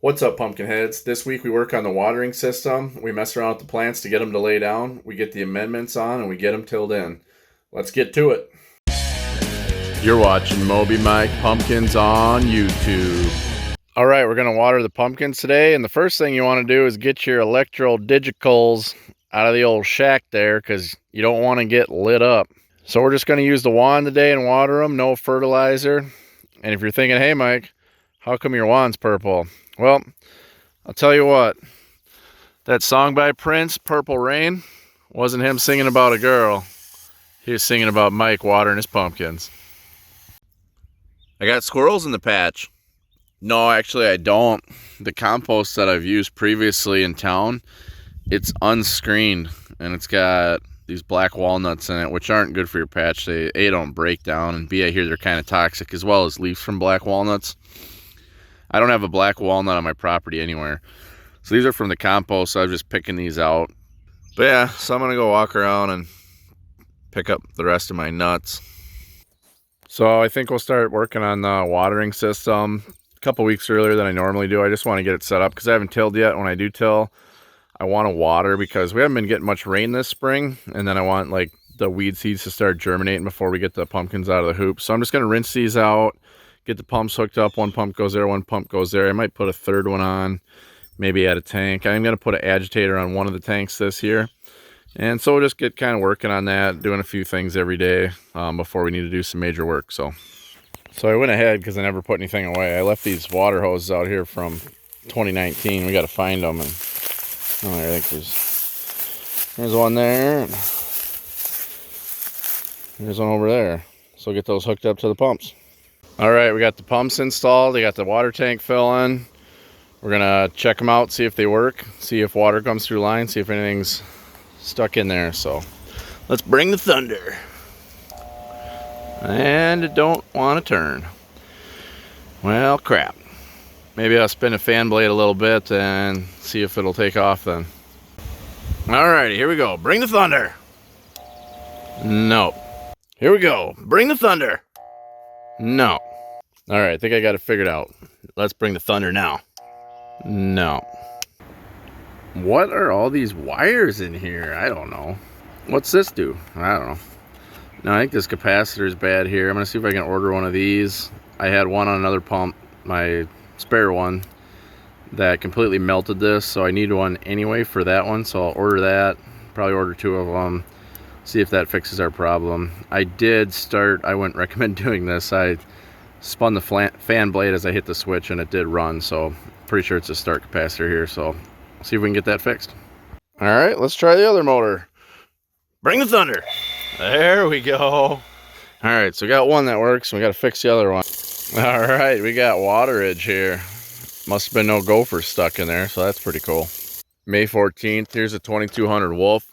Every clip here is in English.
What's up, pumpkin heads? This week we work on the watering system. We mess around with the plants to get them to lay down. We get the amendments on and we get them tilled in. Let's get to it. You're watching Moby Mike Pumpkins on YouTube. All right, we're going to water the pumpkins today. And the first thing you want to do is get your electro-digicals out of the old shack there because you don't want to get lit up. So we're just going to use the wand today and water them, no fertilizer. And if you're thinking, hey Mike, how come your wand's purple? Well, I'll tell you what, that song by Prince, Purple Rain, wasn't him singing about a girl. He was singing about Mike watering his pumpkins. I got squirrels in the patch. No, actually I don't. The compost that I've used previously in town, it's unscreened and it's got these black walnuts in it, which aren't good for your patch. They A, don't break down, and B, I hear they're kind of toxic, as well as leaves from black walnuts. I don't have a black walnut on my property anywhere. So these are from the compost, so I'm just picking these out. But yeah, so I'm going to go walk around and pick up the rest of my nuts. So I think we'll start working on the watering system a couple weeks earlier than I normally do. I just want to get it set up because I haven't tilled yet. When I do till, I want to water because we haven't been getting much rain this spring. And then I want like the weed seeds to start germinating before we get the pumpkins out of the hoop. So I'm just going to rinse these out, get the pumps hooked up. One pump goes there, one pump goes there. I might put a third one on, maybe add a tank. I'm going to put an agitator on one of the tanks this year. And so we'll just get kind of working on that, doing a few things every day before we need to do some major work. So I went ahead because I never put anything away. I left these water hoses out here from 2019. We got to find them. And I think there's one there. And there's one over there. So we'll get those hooked up to the pumps. All right, we got the pumps installed. They got the water tank filling. We're gonna check them out, see if they work, see if water comes through line, see if anything's stuck in there. So let's bring the thunder. And it don't want to turn. Well, crap. Maybe I'll spin a fan blade a little bit and see if it'll take off then. Alrighty, here we go. Bring the thunder. Nope. Here we go. Bring the thunder. No. Alright, I think I got it figured out. Let's bring the thunder now. No. What are all these wires in here? I don't know. What's this do? I don't know. No, I think this capacitor is bad here. I'm going to see if I can order one of these. I had one on another pump, my spare one, that completely melted this, so I need one anyway for that one, so I'll order that. Probably order two of them. See if that fixes our problem. I wouldn't recommend doing this. I spun the fan blade as I hit the switch and it did run, so pretty sure it's a start capacitor here, so see if we can get that fixed. All right, let's try the other motor. Bring the thunder. There we go. All right, so we got one that works, and we got to fix the other one. All right, we got waterage here. Must have been no gophers stuck in there, so that's pretty cool. May 14th, here's a 2200 Wolf.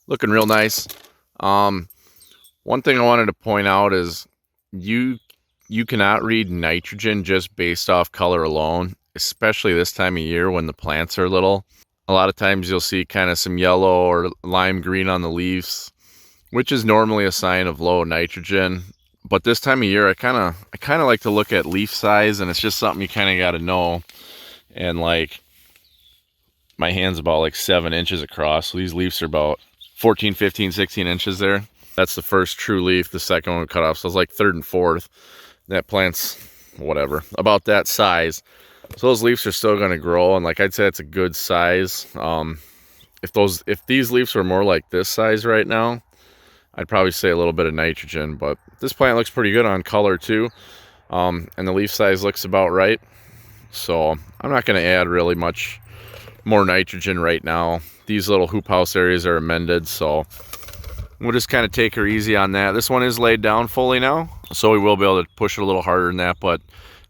Looking real nice. One thing I wanted to point out is you cannot read nitrogen just based off color alone, especially this time of year when the plants are little. A lot of times you'll see kind of some yellow or lime green on the leaves, which is normally a sign of low nitrogen. But this time of year, I kind of like to look at leaf size, and it's just something you kind of got to know. And like my hand's about like 7 inches across, so these leaves are about 14, 15, 16 inches there. That's the first true leaf. The second one cut off, so it's like third and fourth. That plant's whatever, about that size. So those leaves are still going to grow, and like I'd say it's a good size. If these leaves were more like this size right now, I'd probably say a little bit of nitrogen, but this plant looks pretty good on color too. And the leaf size looks about right. So I'm not going to add really much more nitrogen right now. These little hoop house areas are amended, so we'll just kind of take her easy on that. This one is laid down fully now, so we will be able to push it a little harder than that, but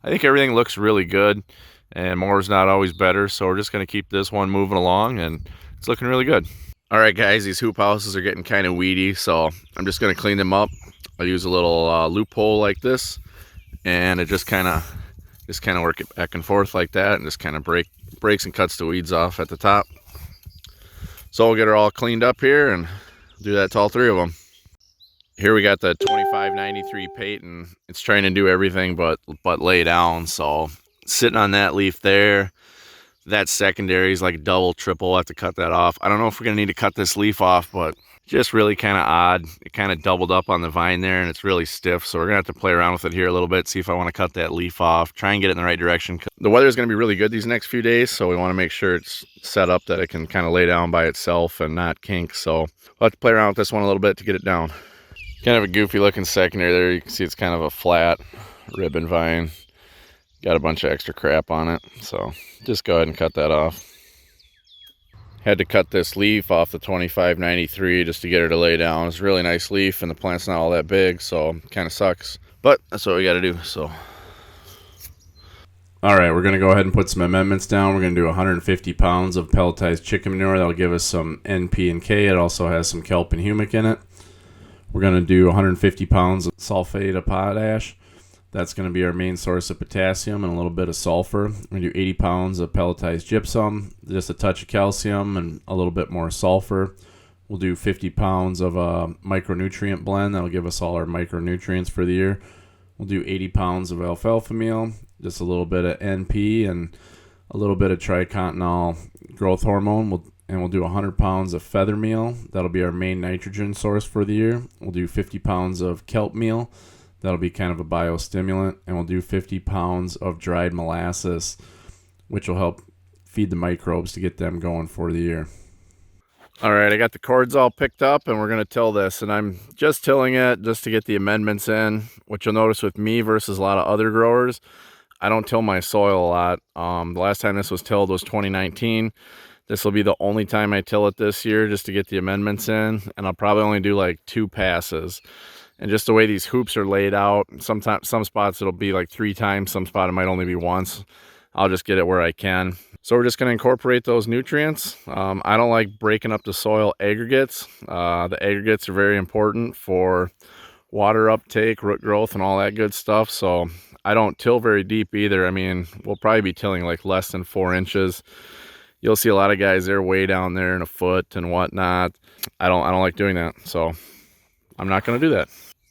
I think everything looks really good, and more is not always better, so we're just going to keep this one moving along, and it's looking really good. All right, guys, these hoop houses are getting kind of weedy, so I'm just going to clean them up. I'll use a little loophole like this, and it just kind of work it back and forth like that, and just kind of breaks and cuts the weeds off at the top. So we'll get her all cleaned up here and do that to all three of them. Here we got the 2593 Peyton. It's trying to do everything but lay down, so sitting on that leaf there. That secondary is like double, triple. We'll have to cut that off. I don't know if we're gonna need to cut this leaf off, but just really kind of odd. It kind of doubled up on the vine there, and it's really stiff. So we're gonna have to play around with it here a little bit, see if I want to cut that leaf off, try and get it in the right direction. The weather is gonna be really good these next few days, so we want to make sure it's set up that it can kind of lay down by itself and not kink. So we'll have to play around with this one a little bit to get it down. Kind of a goofy looking secondary there. You can see it's kind of a flat ribbon vine. Got a bunch of extra crap on it, so just go ahead and cut that off. Had to cut this leaf off the 2593 just to get her to lay down. It's a really nice leaf, and the plant's not all that big, so it kind of sucks. But that's what we got to do. So, all right, we're going to go ahead and put some amendments down. We're going to do 150 pounds of pelletized chicken manure. That'll give us some NP and K. It also has some kelp and humic in it. We're going to do 150 pounds of sulfate of potash. That's going to be our main source of potassium and a little bit of sulfur. We're going to do 80 pounds of pelletized gypsum, just a touch of calcium and a little bit more sulfur. We'll do 50 pounds of a micronutrient blend. That'll give us all our micronutrients for the year. We'll do 80 pounds of alfalfa meal, just a little bit of NP and a little bit of tricontinol growth hormone. We'll do 100 pounds of feather meal. That'll be our main nitrogen source for the year. We'll do 50 pounds of kelp meal. That'll be kind of a biostimulant. And we'll do 50 pounds of dried molasses, which will help feed the microbes to get them going for the year. All right, I got the cords all picked up, and we're going to till this. And I'm just tilling it just to get the amendments in, which you'll notice with me versus a lot of other growers, I don't till my soil a lot. The last time this was tilled was 2019. This will be the only time I till it this year just to get the amendments in, and I'll probably only do like 2 passes. And just the way these hoops are laid out, sometimes some spots it'll be like 3 times, some spot it might only be once. I'll just get it where I can. So we're just going to incorporate those nutrients. I don't like breaking up the soil aggregates. The aggregates are very important for water uptake, root growth, and all that good stuff. So I don't till very deep either. I mean, we'll probably be tilling like less than 4 inches. You'll see a lot of guys, they're way down there in a foot and whatnot. I don't like doing that, so I'm not going to do that.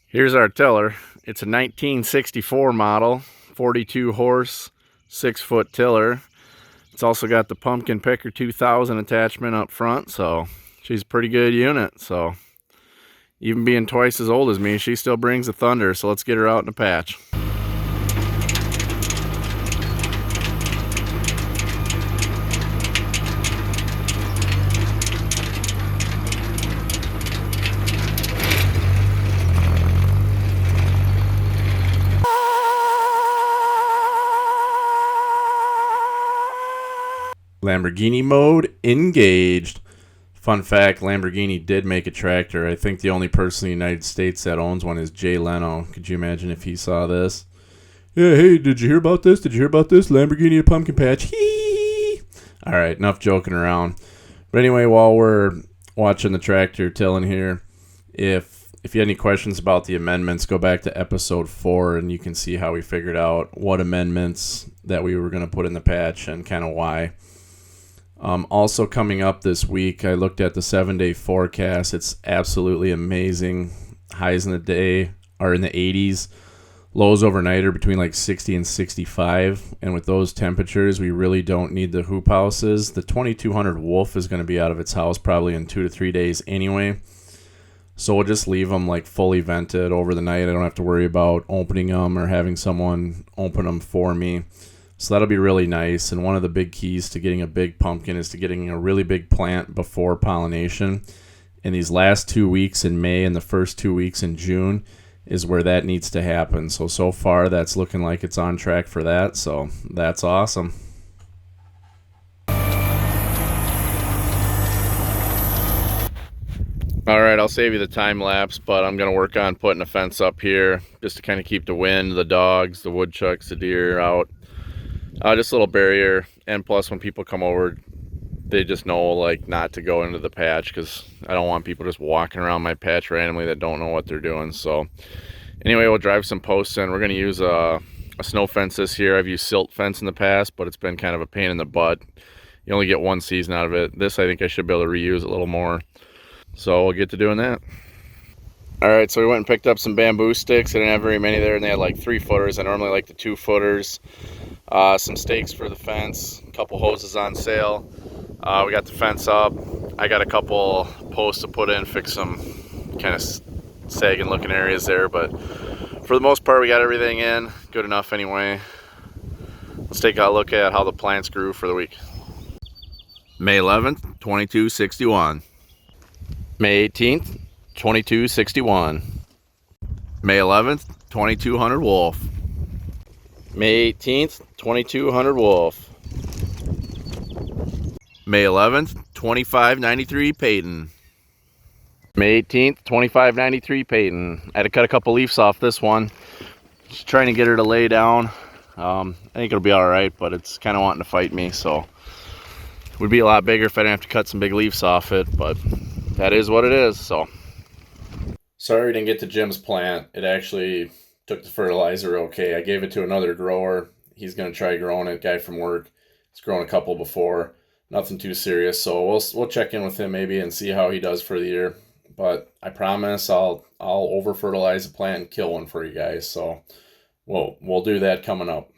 Here's our tiller. It's a 1964 model, 42 horse, 6-foot tiller. It's also got the Pumpkin Picker 2000 attachment up front, so she's a pretty good unit. So even being twice as old as me, she still brings the thunder. So let's get her out in the patch. Lamborghini mode engaged. Fun fact, Lamborghini did make a tractor. I think the only person in the United States that owns one is Jay Leno. Could you imagine if he saw this? Yeah, hey, did you hear about this? Did you hear about this? Lamborghini pumpkin patch. Hee. All right, enough joking around. But anyway, while we're watching the tractor tilling here, if you had any questions about the amendments, go back to episode 4 and you can see how we figured out what amendments that we were going to put in the patch and kind of why. Also coming up this week, I looked at the 7-day forecast. It's absolutely amazing. Highs in the day are in the 80s. Lows overnight are between like 60 and 65. And with those temperatures, we really don't need the hoop houses. The 2200 Wolf is going to be out of its house probably in 2 to 3 days anyway. So we'll just leave them like fully vented over the night. I don't have to worry about opening them or having someone open them for me. So that'll be really nice. And one of the big keys to getting a big pumpkin is to getting a really big plant before pollination. And these last 2 weeks in May and the first 2 weeks in June is where that needs to happen. So far that's looking like it's on track for that. So that's awesome. All right, I'll save you the time lapse, but I'm going to work on putting a fence up here just to kind of keep the wind, the dogs, the woodchucks, the deer out. Just a little barrier, and plus when people come over, they just know like not to go into the patch because I don't want people just walking around my patch randomly that don't know what they're doing. So anyway, we'll drive some posts in. We're going to use a snow fence this year. I've used silt fence in the past, but it's been kind of a pain in the butt. You only get 1 season out of it. This I think I should be able to reuse a little more. So we'll get to doing that. All right, so we went and picked up some bamboo sticks. I didn't have very many there, and they had like 3-footers. I normally like the 2-footers. Some stakes for the fence, a couple hoses on sale. We got the fence up. I got a couple posts to put in, fix some kind of sagging looking areas there, but for the most part we got everything in, good enough anyway. Let's take a look at how the plants grew for the week. May 11th, 2261. May 18th, 2261. May 11th, 2200 Wolf. May 18th, 2200 Wolf. May 11th, 2593 Peyton. May 18th, 2593 Peyton. I had to cut a couple leaves off this one. Just trying to get her to lay down. I think it'll be alright, but it's kind of wanting to fight me, so it would be a lot bigger if I didn't have to cut some big leaves off it, but that is what it is, so. Sorry we didn't get to Jim's plant. It actually took the fertilizer okay. I gave it to another grower. He's going to try growing it, guy from work. He's grown a couple before. Nothing too serious, so we'll check in with him maybe and see how he does for the year. But I promise I'll over fertilize the plant and kill one for you guys. So we'll do that coming up.